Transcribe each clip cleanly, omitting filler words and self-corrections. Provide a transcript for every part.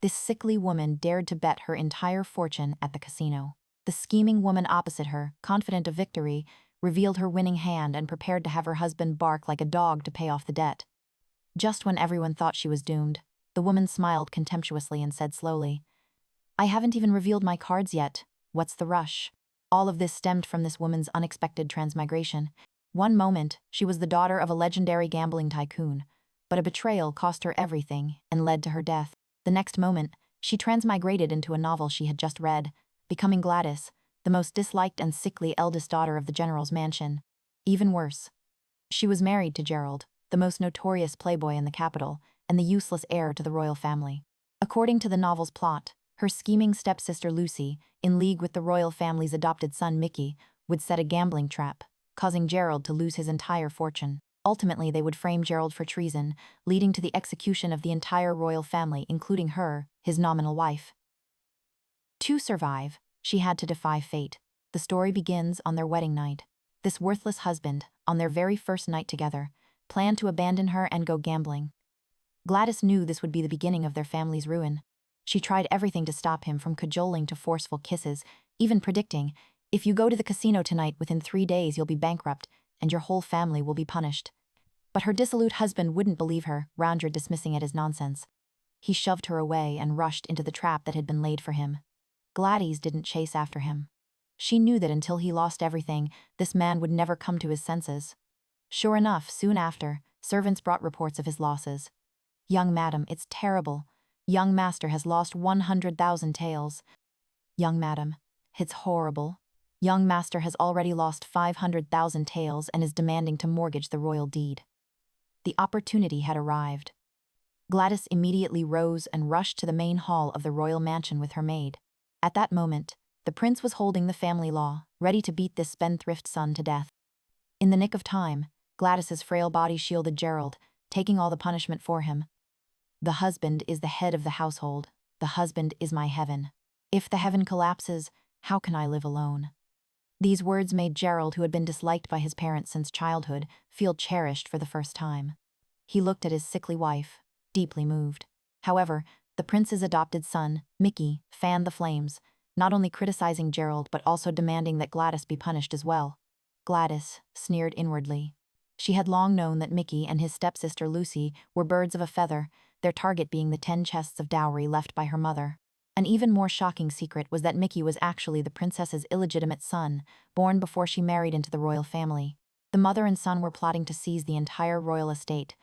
this sickly woman dared to bet her entire fortune at the casino. The scheming woman opposite her, confident of victory, revealed her winning hand and prepared to have her husband bark like a dog to pay off the debt. Just when everyone thought she was doomed, the woman smiled contemptuously and said slowly, "I haven't even revealed my cards yet. What's the rush?" All of this stemmed from this woman's unexpected transmigration. One moment, she was the daughter of a legendary gambling tycoon, but a betrayal cost her everything and led to her death. The next moment, she transmigrated into a novel she had just read, becoming Gladys, the most disliked and sickly eldest daughter of the general's mansion. Even worse, she was married to Gerald, the most notorious playboy in the capital, and the useless heir to the royal family. According to the novel's plot, her scheming stepsister Lucy, in league with the royal family's adopted son Mickey, would set a gambling trap, causing Gerald to lose his entire fortune. Ultimately, they would frame Gerald for treason, leading to the execution of the entire royal family, including her, his nominal wife. To survive, she had to defy fate. The story begins on their wedding night. This worthless husband, on their very first night together, planned to abandon her and go gambling. Gladys knew this would be the beginning of their family's ruin. She tried everything to stop him, from cajoling to forceful kisses, even predicting, "If you go to the casino tonight, within 3 days you'll be bankrupt, and your whole family will be punished." But her dissolute husband wouldn't believe her, roundly dismissing it as nonsense. He shoved her away and rushed into the trap that had been laid for him. Gladys didn't chase after him. She knew that until he lost everything, this man would never come to his senses. Sure enough, soon after, servants brought reports of his losses. "Young madam, it's terrible. Young master has lost 100,000 taels. Young madam, it's horrible. Young master has already lost 500,000 taels and is demanding to mortgage the royal deed." The opportunity had arrived. Gladys immediately rose and rushed to the main hall of the royal mansion with her maid. At that moment, the prince was holding the family law, ready to beat this spendthrift son to death. In the nick of time, Gladys's frail body shielded Gerald, taking all the punishment for him. "The husband is the head of the household. The husband is my heaven. If the heaven collapses, how can I live alone?" These words made Gerald, who had been disliked by his parents since childhood, feel cherished for the first time. He looked at his sickly wife, deeply moved. However, the prince's adopted son, Mickey, fanned the flames, not only criticizing Gerald but also demanding that Gladys be punished as well. Gladys sneered inwardly. She had long known that Mickey and his stepsister Lucy were birds of a feather, their target being the 10 chests of dowry left by her mother. An even more shocking secret was that Mickey was actually the princess's illegitimate son, born before she married into the royal family. The mother and son were plotting to seize the entire royal estate.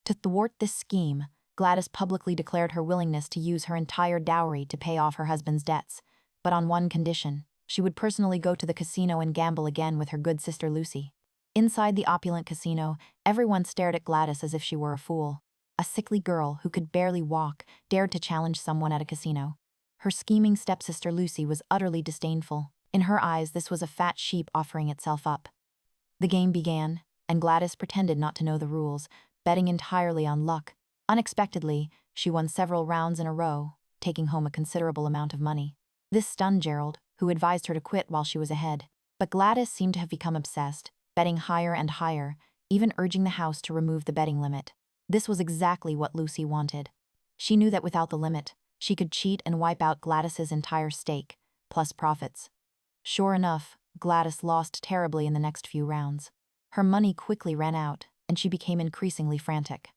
To thwart this scheme, Gladys publicly declared her willingness to use her entire dowry to pay off her husband's debts, but on one condition: she would personally go to the casino and gamble again with her good sister Lucy. Inside the opulent casino, everyone stared at Gladys as if she were a fool. A sickly girl who could barely walk dared to challenge someone at a casino. Her scheming stepsister Lucy was utterly disdainful. In her eyes, this was a fat sheep offering itself up. The game began, and Gladys pretended not to know the rules, betting entirely on luck. Unexpectedly, she won several rounds in a row, taking home a considerable amount of money. This stunned Gerald, who advised her to quit while she was ahead. But Gladys seemed to have become obsessed, betting higher and higher, even urging the house to remove the betting limit. This was exactly what Lucy wanted. She knew that without the limit, she could cheat and wipe out Gladys's entire stake, plus profits. Sure enough, Gladys lost terribly in the next few rounds. Her money quickly ran out, and she became increasingly frantic.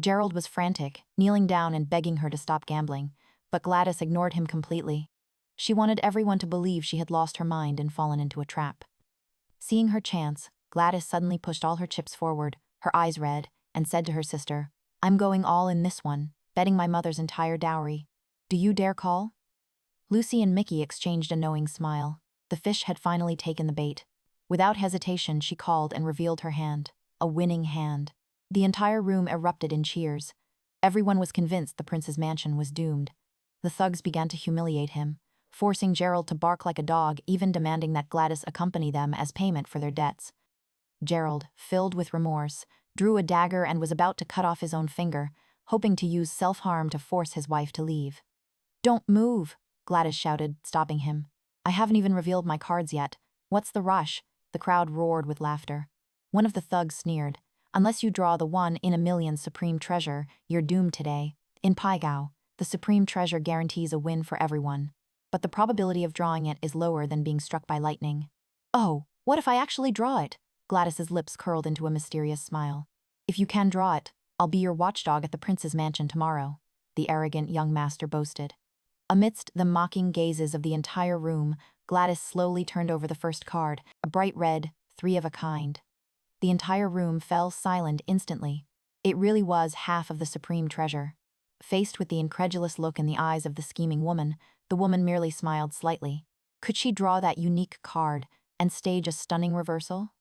Gerald was frantic, kneeling down and begging her to stop gambling, but Gladys ignored him completely. She wanted everyone to believe she had lost her mind and fallen into a trap. Seeing her chance, Gladys suddenly pushed all her chips forward, her eyes red, and said to her sister, "I'm going all in this one, betting my mother's entire dowry. Do you dare call?" Lucy and Mickey exchanged a knowing smile. The fish had finally taken the bait. Without hesitation, she called and revealed her hand, a winning hand. The entire room erupted in cheers. Everyone was convinced the prince's mansion was doomed. The thugs began to humiliate him, forcing Gerald to bark like a dog, even demanding that Gladys accompany them as payment for their debts. Gerald, filled with remorse, drew a dagger and was about to cut off his own finger, hoping to use self-harm to force his wife to leave. "Don't move," Gladys shouted, stopping him. "I haven't even revealed my cards yet. What's the rush?" The crowd roared with laughter. One of the thugs sneered, "Unless you draw the 1 in a million supreme treasure, you're doomed today. In Paigao, The supreme treasure guarantees a win for everyone, but the probability of drawing it is lower than being struck by lightning. Oh, what if I actually draw it? Gladys's lips curled into a mysterious smile. If you can draw it, I'll be your watchdog at the prince's mansion tomorrow, the arrogant young master boasted. Amidst the mocking gazes of the entire room, Gladys slowly turned over the first card, a bright red, 3 of a kind. The entire room fell silent instantly. It really was half of the supreme treasure. Faced with the incredulous look in the eyes of the scheming woman, the woman merely smiled slightly. Could she draw that unique card and stage a stunning reversal?